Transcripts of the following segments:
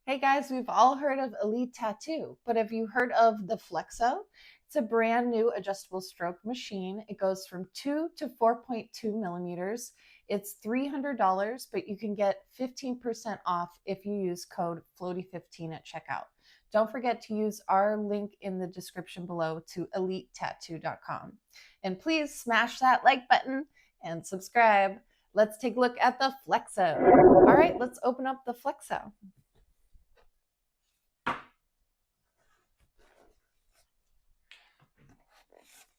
Hey guys, we've all heard of NuChair, but have you heard of the Flexo? It's a brand new adjustable stroke machine. It goes from 2 to 4.2 millimeters. It's $300, but you can get 15% off if you use code FLOATY15 at checkout. Don't forget to use our link in the description below to EliteTattoo.com. And please smash that like button and subscribe. Let's take a look at the Flexo. All right, let's open up the Flexo.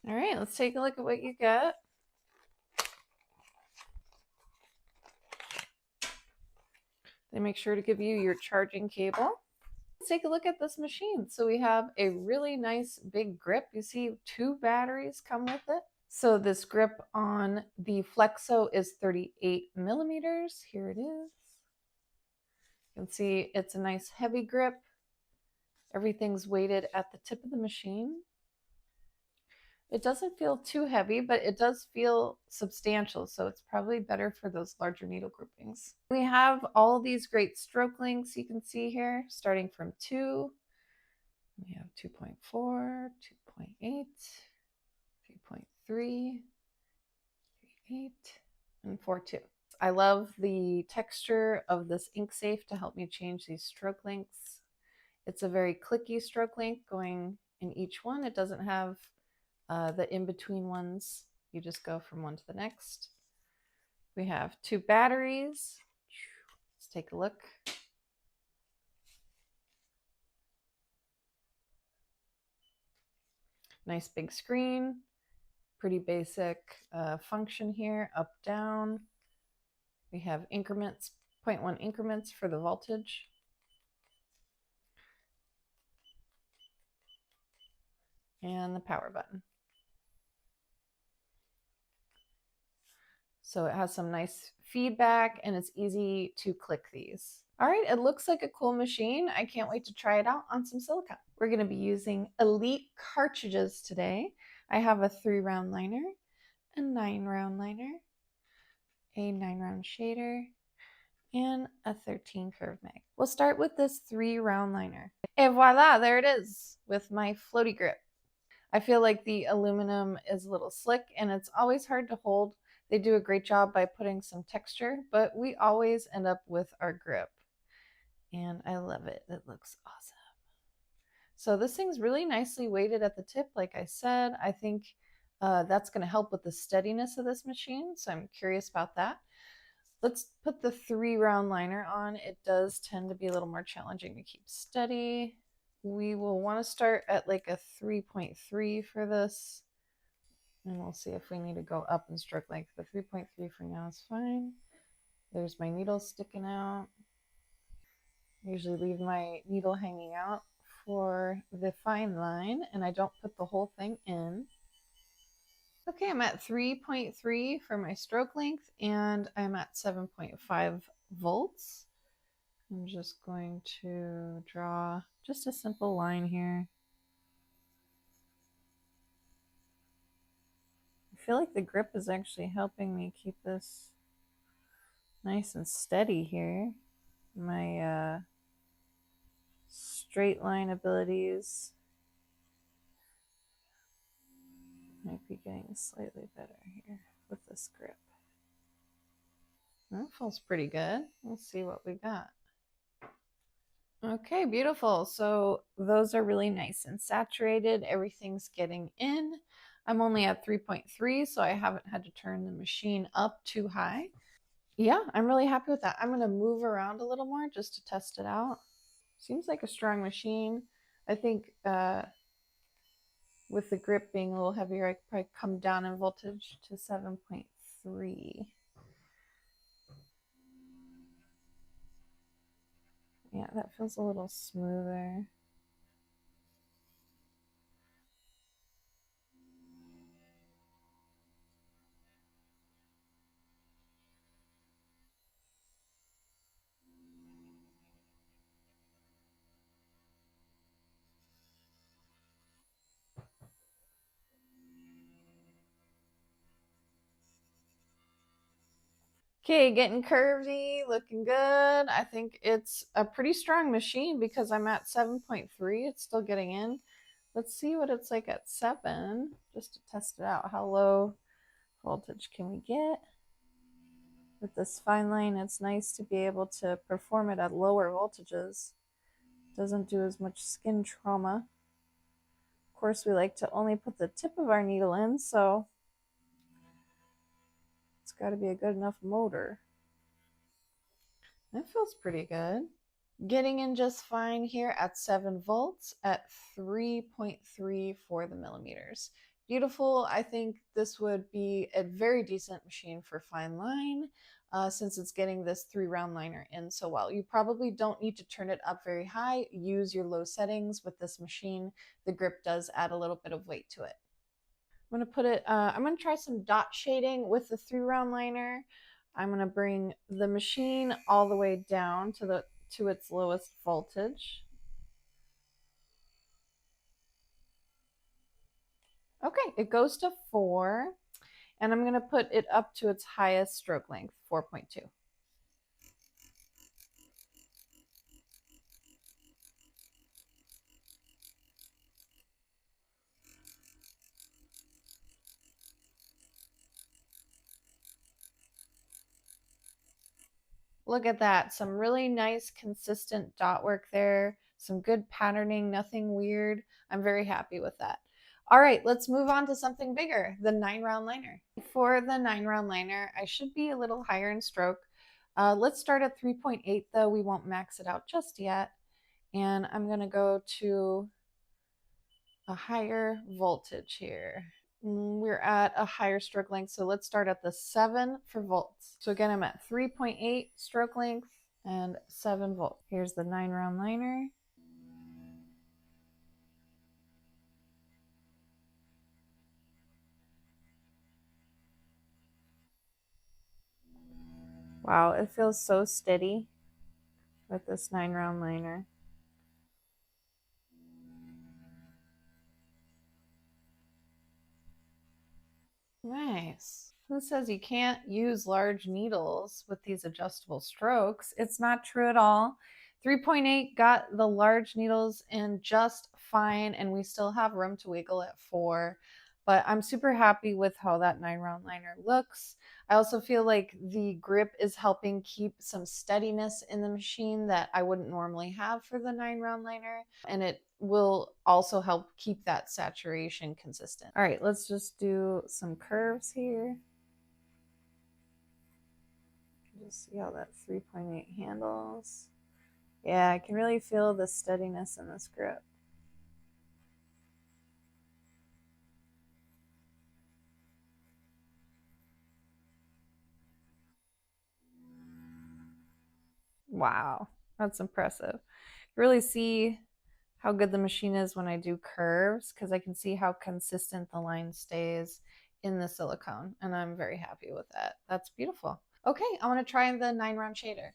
All right, let's take a look at what you got. They make sure to give you your charging cable. Let's take a look at this machine. So we have a really nice big grip. You see 2 batteries come with it. So this grip on the Flexo is 38 millimeters. Here it is. You can see it's a nice heavy grip. Everything's weighted at the tip of the machine. It doesn't feel too heavy, but it does feel substantial, so it's probably better for those larger needle groupings. We have all these great stroke lengths you can see here, starting from 2. We have 2.4, 2.8, 3.3, 3.8, and 4.2. I love the texture of this ink safe to help me change these stroke lengths. It's a very clicky stroke length going in each one. It doesn't have the in-between ones. You just go from one to the next. We have 2 batteries. Let's take a look. Nice big screen. Pretty basic function here, up, down. We have increments, 0.1 increments for the voltage. And the power button. So it has some nice feedback and it's easy to click these. All right, it looks like a cool machine. I can't wait to try it out on some silicone. We're gonna be using Elite cartridges today. I have a 3-round liner, a 9-round liner, a 9-round shader, and a 13 curve mag. We'll start with this 3-round liner. And voila, there it is with my floaty grip. I feel like the aluminum is a little slick and it's always hard to hold. They do a great job by putting some texture, but we always end up with our grip. And I love it. It looks awesome. So this thing's really nicely weighted at the tip, like I said. I think that's going to help with the steadiness of this machine, so I'm curious about that. Let's put the 3-round liner on. It does tend to be a little more challenging to keep steady. We will want to start at like a 3.3 for this. And we'll see if we need to go up in stroke length. The 3.3 for now is fine. There's my needle sticking out. I usually leave my needle hanging out for the fine line, and I don't put the whole thing in. Okay, I'm at 3.3 for my stroke length, and I'm at 7.5 volts. I'm just going to draw just a simple line here. I feel like the grip is actually helping me keep this nice and steady here. My straight line abilities might be getting slightly better here with this grip. That feels pretty good. Let's see what we got. Okay, beautiful. So those are really nice and saturated. Everything's getting in. I'm only at 3.3, so I haven't had to turn the machine up too high. Yeah, I'm really happy with that. I'm going to move around a little more just to test it out. Seems like a strong machine. I think with the grip being a little heavier, I could probably come down in voltage to 7.3. Yeah, that feels a little smoother. Okay, getting curvy, looking good. I think it's a pretty strong machine because I'm at 7.3. It's still getting in. Let's see what it's like at 7, just to test it out. How low voltage can we get? With this fine line, it's nice to be able to perform it at lower voltages. Doesn't do as much skin trauma. Of course, we like to only put the tip of our needle in, so it's got to be a good enough motor. That feels pretty good. Getting in just fine here at 7 volts at 3.3 for the millimeters. Beautiful. I think this would be a very decent machine for fine line since it's getting this 3-round liner in so well. You probably don't need to turn it up very high. Use your low settings with this machine. The grip does add a little bit of weight to it. I'm going to put it, I'm going to try some dot shading with the 3-round liner. I'm going to bring the machine all the way down to its lowest voltage. Okay, it goes to 4, and I'm going to put it up to its highest stroke length, 4.2. Look at that. Some really nice, consistent dot work there. Some good patterning, nothing weird. I'm very happy with that. All right, let's move on to something bigger, the 9-round liner. For the 9-round liner, I should be a little higher in stroke. Let's start at 3.8 though. We won't max it out just yet. And I'm going to go to a higher voltage here. We're at a higher stroke length, so let's start at the 7 for volts. So again, I'm at 3.8 stroke length and 7 volts. Here's the 9-round liner. Wow, it feels so steady with this 9-round liner. Nice. Who says you can't use large needles with these adjustable strokes? It's not true at all. 3.8 got the large needles in just fine, and we still have room to wiggle at 4. But I'm super happy with how that 9-round liner looks. I also feel like the grip is helping keep some steadiness in the machine that I wouldn't normally have for the 9-round liner. And it will also help keep that saturation consistent. All right, let's just do some curves here. Just see how that 3.8 handles. Yeah, I can really feel the steadiness in this grip. Wow, that's impressive. You really see how good the machine is when I do curves because I can see how consistent the line stays in the silicone, and I'm very happy with that. That's beautiful. Okay, I want to try the 9-round shader.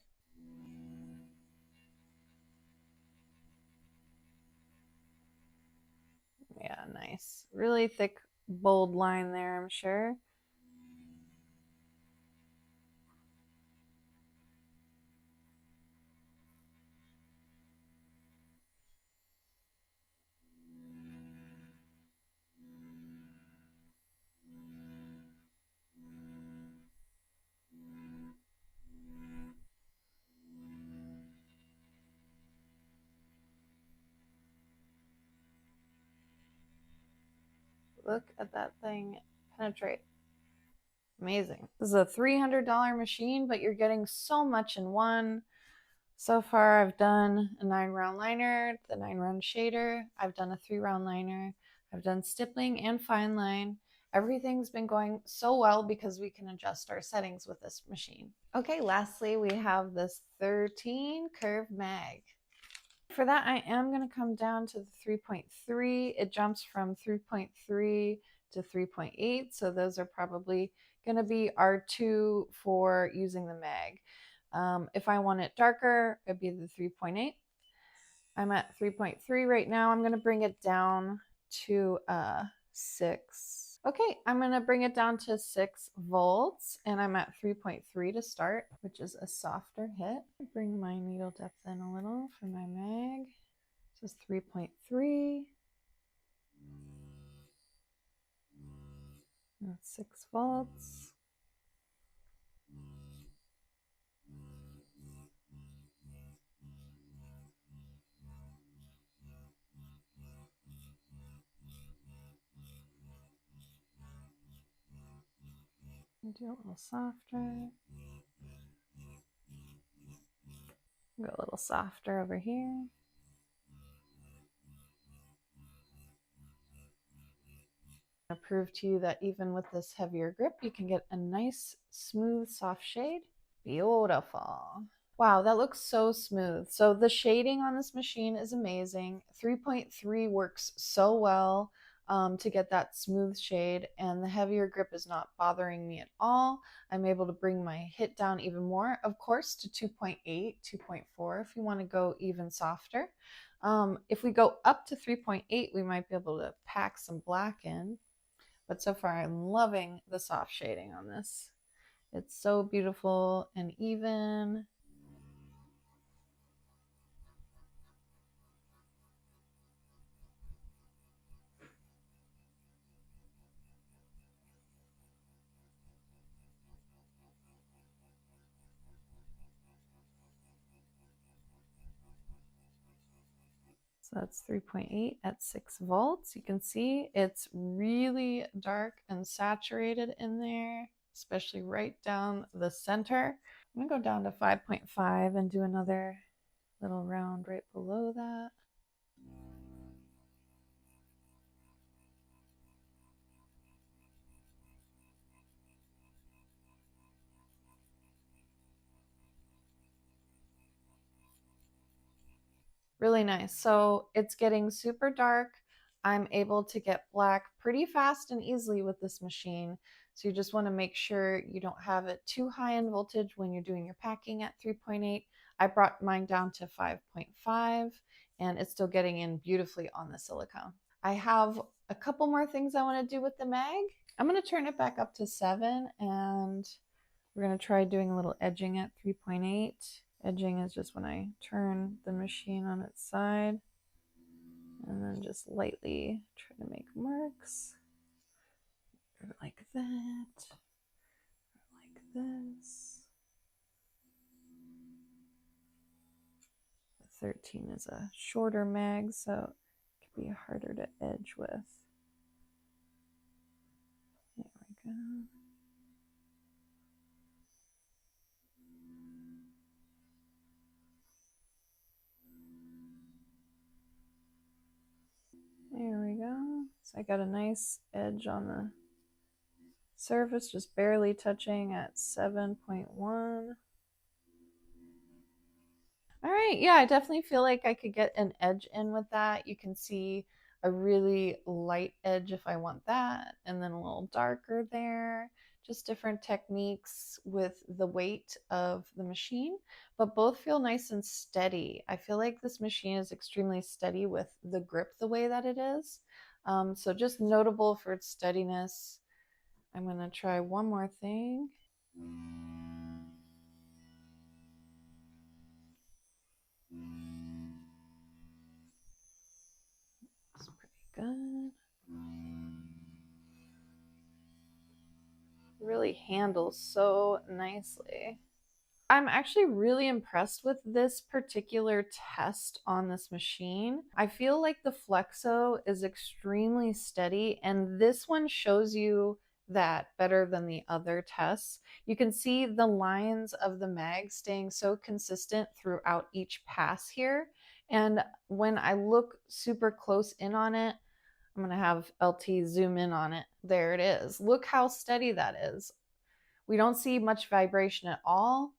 Yeah, nice. Really thick, bold line there, I'm sure. Look at that thing penetrate. Amazing. This is a $300 machine, but you're getting so much in one. So far, I've done a 9-round liner, the 9-round shader. I've done a 3-round liner. I've done stippling and fine line. Everything's been going so well because we can adjust our settings with this machine. Okay, lastly, we have this 13 curve mag. For that, I am going to come down to the 3.3. It jumps from 3.3 to 3.8, so those are probably going to be our 2 for using the mag. If I want it darker, it'd be the 3.8. I'm at 3.3 right now. I'm going to bring it down to 6. Okay, I'm going to bring it down to 6 volts, and I'm at 3.3 to start, which is a softer hit. Bring my needle depth in a little for my mag. This is 3.3. That's 6 volts. Do a little softer. Go a little softer over here. I'll prove to you that even with this heavier grip, you can get a nice, smooth, soft shade. Beautiful. Wow, that looks so smooth. So the shading on this machine is amazing. 3.3 works so well to get that smooth shade, and the heavier grip is not bothering me at all. I'm able to bring my hit down even more, of course, to 2.8, 2.4 if you want to go even softer. If we go up to 3.8, we might be able to pack some black in. But so far, I'm loving the soft shading on this. It's so beautiful and even. So that's 3.8 at 6 volts. You can see it's really dark and saturated in there, especially right down the center. I'm gonna go down to 5.5 and do another little round right below that. Really nice. So it's getting super dark. I'm able to get black pretty fast and easily with this machine. So you just want to make sure you don't have it too high in voltage when you're doing your packing at 3.8. I brought mine down to 5.5 and it's still getting in beautifully on the silicone. I have a couple more things I want to do with the mag. I'm going to turn it back up to 7 and we're going to try doing a little edging at 3.8. Edging is just when I turn the machine on its side and then just lightly try to make marks. Or like that. Or like this. The 13 is a shorter mag, so it can be harder to edge with. There we go. There we go. So I got a nice edge on the surface, just barely touching at 7.1. All right, yeah, I definitely feel like I could get an edge in with that. You can see a really light edge if I want that, and then a little darker there. Just different techniques with the weight of the machine, but both feel nice and steady. I feel like this machine is extremely steady with the grip the way that it is. So just notable for its steadiness. I'm gonna try one more thing. It's pretty good. Really handles so nicely. I'm actually really impressed with this particular test on this machine. I feel like the Flexo is extremely steady, and this one shows you that better than the other tests. You can see the lines of the mag staying so consistent throughout each pass here. And when I look super close in on it, I'm going to have LT zoom in on it. There it is. Look how steady that is. We don't see much vibration at all.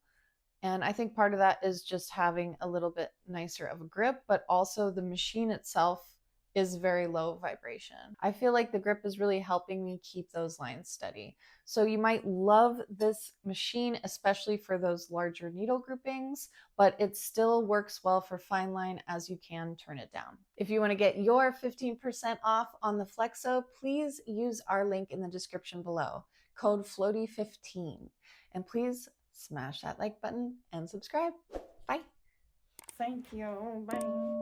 And I think part of that is just having a little bit nicer of a grip, but also the machine itself is very low vibration. I feel like the grip is really helping me keep those lines steady. So you might love this machine, especially for those larger needle groupings, but it still works well for fine line as you can turn it down. If you want to get your 15% off on the Flexo, please use our link in the description below, code FLOATY15. And please smash that like button and subscribe. Bye. Thank you. Bye.